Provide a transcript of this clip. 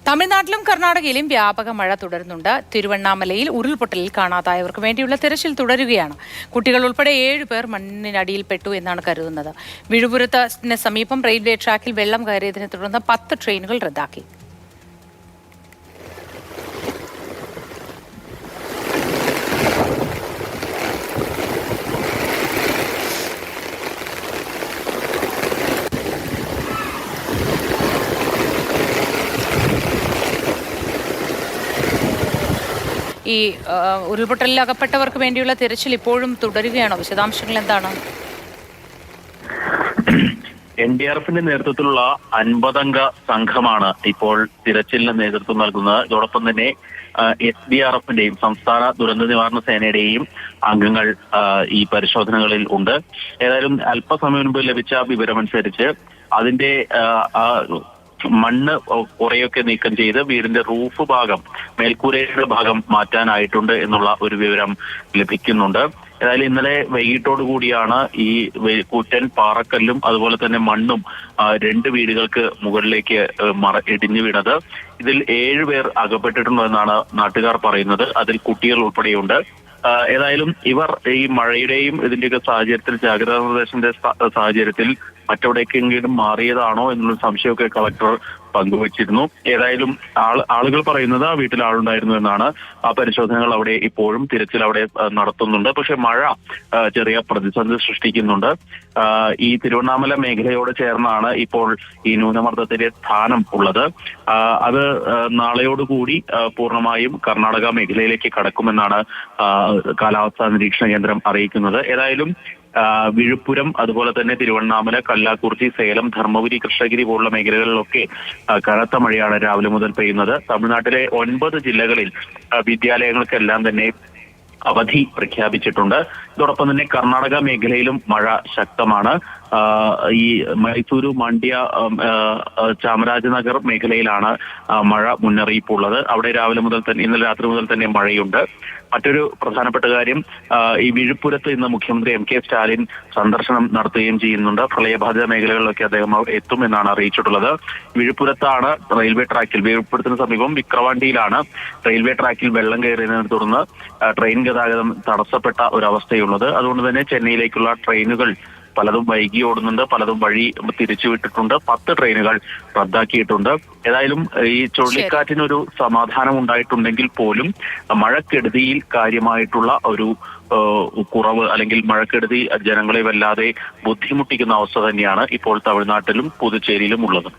തമിഴ്നാട്ടിലും കർണാടകയിലും വ്യാപക മഴ തുടരുന്നുണ്ട്. തിരുവണ്ണാമലയിൽ ഉരുൾപൊട്ടലിൽ കാണാതായവർക്ക് വേണ്ടിയുള്ള തിരച്ചിൽ തുടരുകയാണ്. കുട്ടികൾ ഉൾപ്പെടെ 7 പേർ മണ്ണിനടിയിൽപ്പെട്ടു എന്നാണ് കരുതുന്നത്. വിഴുപുരത്തിന് സമീപം റെയിൽവേ ട്രാക്കിൽ വെള്ളം കയറിയതിനെ തുടർന്ന് 10 ട്രെയിനുകൾ റദ്ദാക്കി. ഈ ഉരുൾപൊട്ടലിൽ അകപ്പെട്ടവർക്ക് വേണ്ടിയുള്ള തിരച്ചിൽ ഇപ്പോഴും തുടരുകയാണോ? വിശദാംശങ്ങൾ എന്താണ്? NDRFന്റെ നേതൃത്വത്തിലുള്ള 50 അംഗ സംഘമാണ് ഇപ്പോൾ തിരച്ചിലിന് നേതൃത്വം നൽകുന്നത്. ഇതോടൊപ്പം തന്നെ SDRFന്റെയും സംസ്ഥാന ദുരന്ത നിവാരണ സേനയുടെയും അംഗങ്ങൾ ഈ പരിശോധനകളിൽ ഉണ്ട്. ഏതായാലും അല്പസമയം മുൻപ് ലഭിച്ച വിവരമനുസരിച്ച് അതിന്റെ മണ്ണ് കുറെയൊക്കെ നീക്കം ചെയ്ത് വീടിന്റെ റൂഫ് ഭാഗം, മേൽക്കൂരയുടെ ഭാഗം മാറ്റാനായിട്ടുണ്ട് എന്നുള്ള ഒരു വിവരം ലഭിക്കുന്നുണ്ട്. ഏതായാലും ഇന്നലെ വൈകിട്ടോടു കൂടിയാണ് ഈ കൂറ്റൻ പാറക്കല്ലും അതുപോലെ തന്നെ മണ്ണും 2 വീടുകൾക്ക് മുകളിലേക്ക് ഇടിഞ്ഞു വീണത്. ഇതിൽ 7 പേർ അകപ്പെട്ടിട്ടുണ്ടെന്നാണ് നാട്ടുകാർ പറയുന്നത്. അതിൽ കുട്ടികൾ ഉൾപ്പെടെയുണ്ട്. ഏതായാലും ഇവർ ഈ മഴയുടെയും ഇതിന്റെയൊക്കെ സാഹചര്യത്തിൽ, ജാഗ്രതാ നിർദ്ദേശത്തിന്റെ സാഹചര്യത്തിൽ മറ്റെവിടേക്കെങ്കിലും മാറിയതാണോ എന്നുള്ള സംശയമൊക്കെ കളക്ടർ പങ്കുവച്ചിരുന്നു. ഏതായാലും ആളുകൾ പറയുന്നത് ആ വീട്ടിൽ ആളുണ്ടായിരുന്നു എന്നാണ്. ആ പരിശോധനകൾ അവിടെ ഇപ്പോഴും തിരച്ചിൽ അവിടെ നടത്തുന്നുണ്ട്. പക്ഷെ മഴ ചെറിയ പ്രതിസന്ധി സൃഷ്ടിക്കുന്നുണ്ട്. ഈ തിരുവണ്ണാമല മേഖലയോട് ചേർന്നാണ് ഇപ്പോൾ ഈ ന്യൂനമർദ്ദത്തിന്റെ സ്ഥാനം ഉള്ളത്. അത് നാളെയോടുകൂടി പൂർണ്ണമായും കർണാടക മേഖലയിലേക്ക് കടക്കുമെന്നാണ് കാലാവസ്ഥാ നിരീക്ഷണ കേന്ദ്രം അറിയിക്കുന്നത്. ഏതായാലും വിഴുപ്പുരം, അതുപോലെ തന്നെ തിരുവണ്ണാമല, കല്ലാക്കുറിച്ചി, സേലം, ധർമ്മപുരി, കൃഷ്ണഗിരി പോലുള്ള മേഖലകളിലൊക്കെ കനത്ത മഴയാണ് രാവിലെ മുതൽ പെയ്യുന്നത്. തമിഴ്നാട്ടിലെ 9 ജില്ലകളിൽ വിദ്യാലയങ്ങൾക്കെല്ലാം തന്നെ അവധി പ്രഖ്യാപിച്ചിട്ടുണ്ട്. ഇതോടൊപ്പം തന്നെ കർണാടക മേഖലയിലും മഴ ശക്തമാണ്. ഈ മൈസൂരു, മാണ്ഡ്യ, ചാമരാജനഗർ മേഖലയിലാണ് മഴ മുന്നറിയിപ്പുള്ളത്. അവിടെ രാവിലെ മുതൽ തന്നെ, ഇന്നലെ രാത്രി മുതൽ തന്നെ മഴയുണ്ട്. മറ്റൊരു പ്രധാനപ്പെട്ട കാര്യം, ഈ വിഴുപ്പുരത്ത് ഇന്ന് മുഖ്യമന്ത്രി MK സ്റ്റാലിൻ സന്ദർശനം നടത്തുകയും ചെയ്യുന്നുണ്ട്. പ്രളയബാധിത മേഖലകളിലൊക്കെ അദ്ദേഹം എത്തുമെന്നാണ് അറിയിച്ചിട്ടുള്ളത്. വിഴുപ്പുരത്താണ് റെയിൽവേ ട്രാക്കിൽ, വിഴുപ്പുരത്തിന് സമീപം വിക്രവാണ്ടിയിലാണ് റെയിൽവേ ട്രാക്കിൽ വെള്ളം കയറിയതിനെ തുടർന്ന് ട്രെയിൻ ഗതാഗതം തടസ്സപ്പെട്ട ഒരവസ്ഥയുള്ളത്. അതുകൊണ്ട് തന്നെ ചെന്നൈയിലേക്കുള്ള ട്രെയിനുകൾ പലതും വൈകി ഓടുന്നുണ്ട്, പലതും വഴി തിരിച്ചുവിട്ടിട്ടുണ്ട്. 10 ട്രെയിനുകൾ റദ്ദാക്കിയിട്ടുണ്ട്. ഏതായാലും ഈ ചുഴലിക്കാറ്റിനൊരു സമാധാനം ഉണ്ടായിട്ടുണ്ടെങ്കിൽ പോലും മഴക്കെടുതിയിൽ കാര്യമായിട്ടുള്ള ഒരു കുറവ്, അല്ലെങ്കിൽ മഴക്കെടുതി ജനങ്ങളെ വല്ലാതെ ബുദ്ധിമുട്ടിക്കുന്ന അവസ്ഥ തന്നെയാണ് ഇപ്പോൾ തമിഴ്നാട്ടിലും പുതുച്ചേരിയിലും ഉള്ളത്.